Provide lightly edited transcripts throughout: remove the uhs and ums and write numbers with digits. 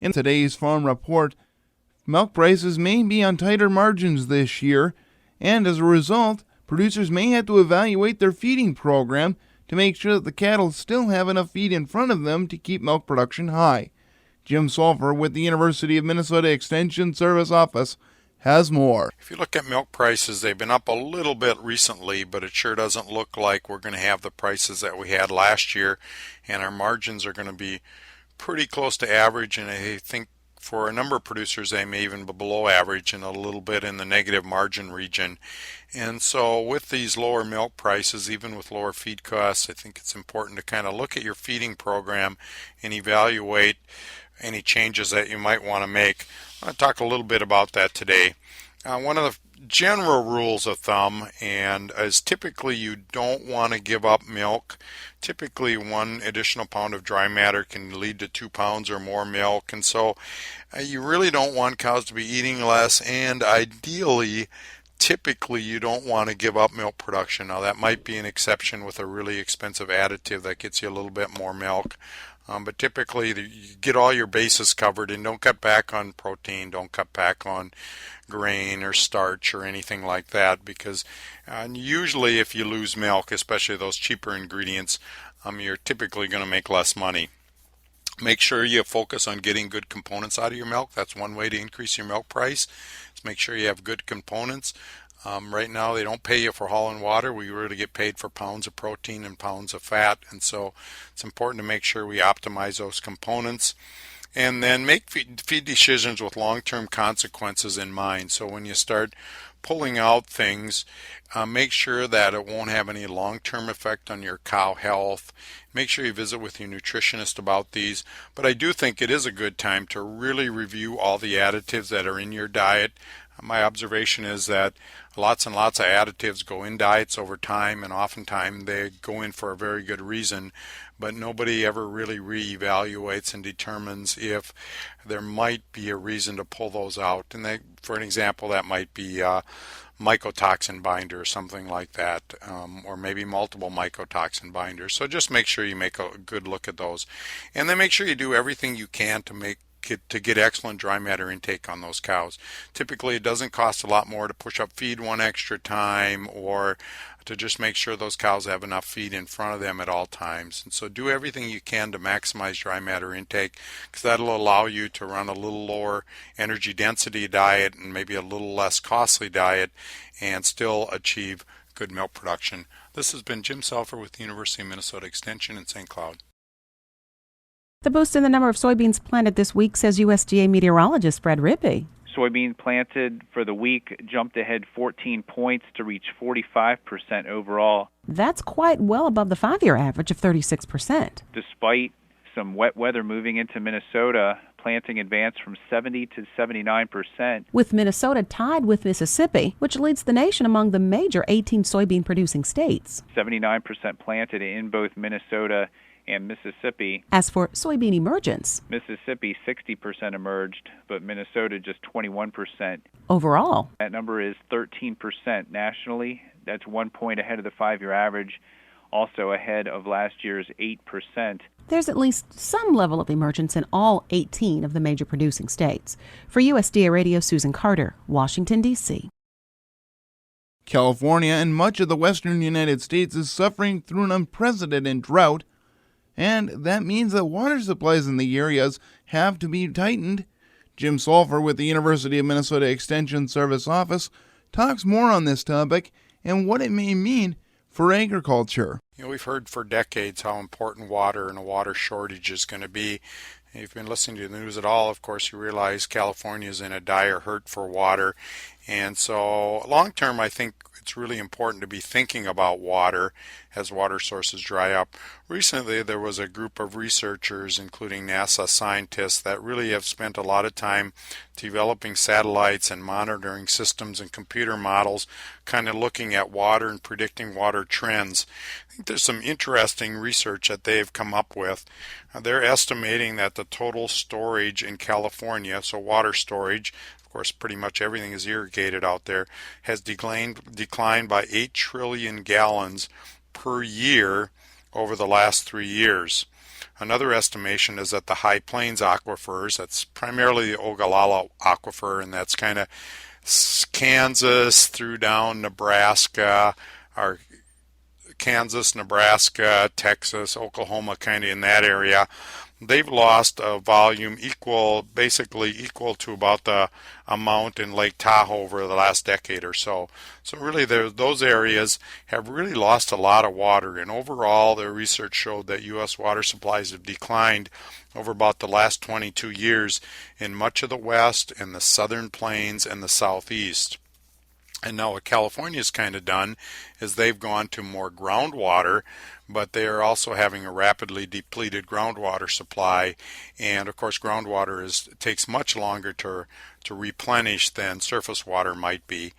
In today's Farm Report, milk prices may be on tighter margins this year, and as a result, producers may have to evaluate their feeding program to make sure that the cattle still have enough feed in front of them to keep milk production high. Jim Sulphur with the University of Minnesota Extension Service Office has more. If you look at milk prices, they've been up a little bit recently, but it sure doesn't look like we're going to have the prices that we had last year, and our margins are going to be pretty close to average, and I think for a number of producers they may even be below average and a little bit in the negative margin region. And so with these lower milk prices, even with lower feed costs, I think it's important to kind of look at your feeding program and evaluate any changes that you might want to make. I'm going to talk a little bit about that today. One of the general rules of thumb and is typically you don't want to give up milk. Typically 1 additional pound of dry matter can lead to 2 pounds or more milk, and so you really don't want cows to be eating less, and ideally typically you don't want to give up milk production. Now that might be an exception with a really expensive additive that gets you a little bit more milk. But typically you get all your bases covered, and don't cut back on protein, don't cut back on grain or starch or anything like that, because usually if you lose milk, especially those cheaper ingredients, you're typically going to make less money. Make sure you focus on getting good components out of your milk. That's one way to increase your milk price. Is make sure you have good components. Right now they don't pay you for hauling water. We really get paid for pounds of protein and pounds of fat, and so it's important to make sure we optimize those components. And then make feed decisions with long-term consequences in mind. So when you start pulling out things, make sure that it won't have any long-term effect on your cow health. Make sure you visit with your nutritionist about these. But I do think it is a good time to really review all the additives that are in your diet. My observation is that lots and lots of additives go in diets over time, and oftentimes they go in for a very good reason, but nobody ever really reevaluates and determines if there might be a reason to pull those out. And for an example, that might be mycotoxin binder or something like that, or maybe multiple mycotoxin binders. So just make sure you make a good look at those, and then make sure you do everything you can to get excellent dry matter intake on those cows. Typically it doesn't cost a lot more to push up feed 1 extra time, or to just make sure those cows have enough feed in front of them at all times. And so do everything you can to maximize dry matter intake, because that'll allow you to run a little lower energy density diet and maybe a little less costly diet and still achieve good milk production. This has been Jim Sulphur with the University of Minnesota Extension in St. Cloud. The boost in the number of soybeans planted this week, says USDA meteorologist Fred Rippey. Soybean planted for the week jumped ahead 14 points to reach 45% overall. That's quite well above the 5-year average of 36%. Despite some wet weather moving into Minnesota, planting advanced from 70 to 79%. With Minnesota tied with Mississippi, which leads the nation among the major 18 soybean-producing states. 79% planted in both Minnesota and Mississippi. As for soybean emergence, Mississippi 60% emerged, but Minnesota just 21%. Overall, that number is 13% nationally. That's 1 point ahead of the 5-year average, also ahead of last year's 8%. There's at least some level of emergence in all 18 of the major producing states. For USDA Radio, Susan Carter, Washington, D.C. California and much of the western United States is suffering through an unprecedented drought, and that means that water supplies in the areas have to be tightened. Jim Sulphur with the University of Minnesota Extension Service Office talks more on this topic and what it may mean for agriculture. We've heard for decades how important water and a water shortage is going to be. If you've been listening to the news at all, of course, you realize California is in a dire hurt for water. And so long term, I think it's really important to be thinking about water as water sources dry up. Recently, there was a group of researchers, including NASA scientists, that really have spent a lot of time developing satellites and monitoring systems and computer models, kind of looking at water and predicting water trends. I think there's some interesting research that they've come up with. They're estimating that the total storage in California, so water storage, of course pretty much everything is irrigated out there, has declined by 8 trillion gallons per year over the last 3 years. Another estimation is that the High Plains aquifers, that's primarily the Ogallala aquifer, and that's kind of Kansas through down Nebraska, or Kansas, Nebraska, Texas, Oklahoma, kind of in that area. They've lost a volume basically equal to about the amount in Lake Tahoe over the last decade or so. So really those areas have really lost a lot of water, and overall their research showed that U.S. water supplies have declined over about the last 22 years in much of the west and the southern plains and the southeast. And now what California's kind of done is they've gone to more groundwater, but they are also having a rapidly depleted groundwater supply. And of course, groundwater takes much longer to replenish than surface water might be.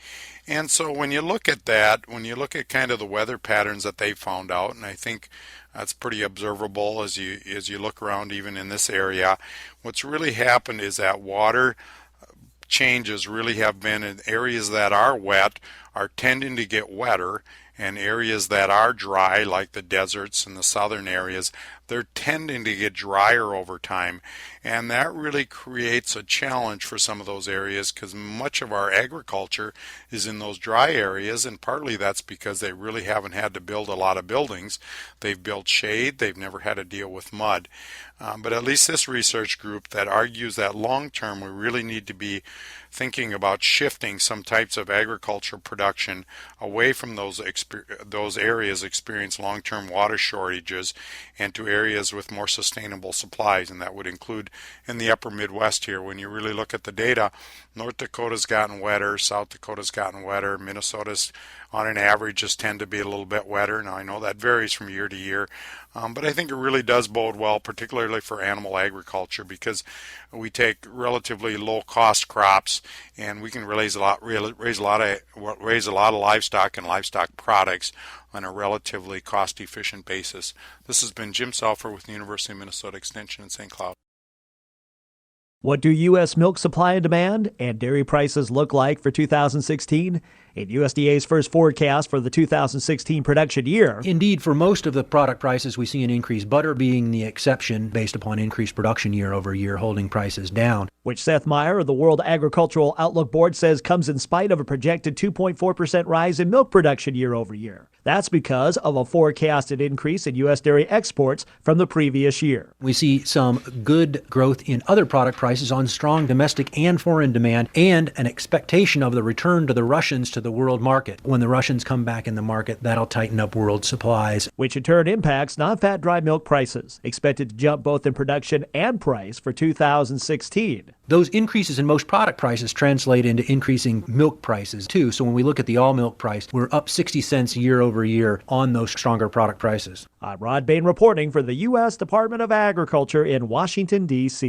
And so when you look at that, when you look at kind of the weather patterns that they found out, and I think that's pretty observable as you look around even in this area, what's really happened is that water changes really have been in areas that are wet are tending to get wetter, and areas that are dry, like the deserts and the southern areas, they're tending to get drier over time. And that really creates a challenge for some of those areas, because much of our agriculture is in those dry areas, and partly that's because they really haven't had to build a lot of buildings. They've built shade, they've never had to deal with mud. But at least this research group that argues that long term we really need to be thinking about shifting some types of agricultural production away from those areas experience long-term water shortages and to areas with more sustainable supplies, and that would include in the upper Midwest here. When you really look at the data, North Dakota's gotten wetter, South Dakota's gotten wetter, Minnesota's on an average just tend to be a little bit wetter. Now I know that varies from year to year, but I think it really does bode well, particularly for animal agriculture, because we take relatively low-cost crops and we can raise a lot of livestock and livestock products on a relatively cost-efficient basis. This has been Jim Salfer with the University of Minnesota Extension in St. Cloud. What do U.S. milk supply and demand and dairy prices look like for 2016? In USDA's first forecast for the 2016 production year. Indeed, for most of the product prices, we see an increase, butter being the exception based upon increased production year over year, holding prices down. Which Seth Meyer of the World Agricultural Outlook Board says comes in spite of a projected 2.4% rise in milk production year over year. That's because of a forecasted increase in U.S. dairy exports from the previous year. We see some good growth in other product prices on strong domestic and foreign demand, and an expectation of the return to the Russians to the world market. When the Russians come back in the market, that'll tighten up world supplies. Which in turn impacts non-fat dry milk prices, expected to jump both in production and price for 2016. Those increases in most product prices translate into increasing milk prices too. So when we look at the all milk price, we're up 60 cents year over year on those stronger product prices. I'm Rod Bain reporting for the U.S. Department of Agriculture in Washington, D.C.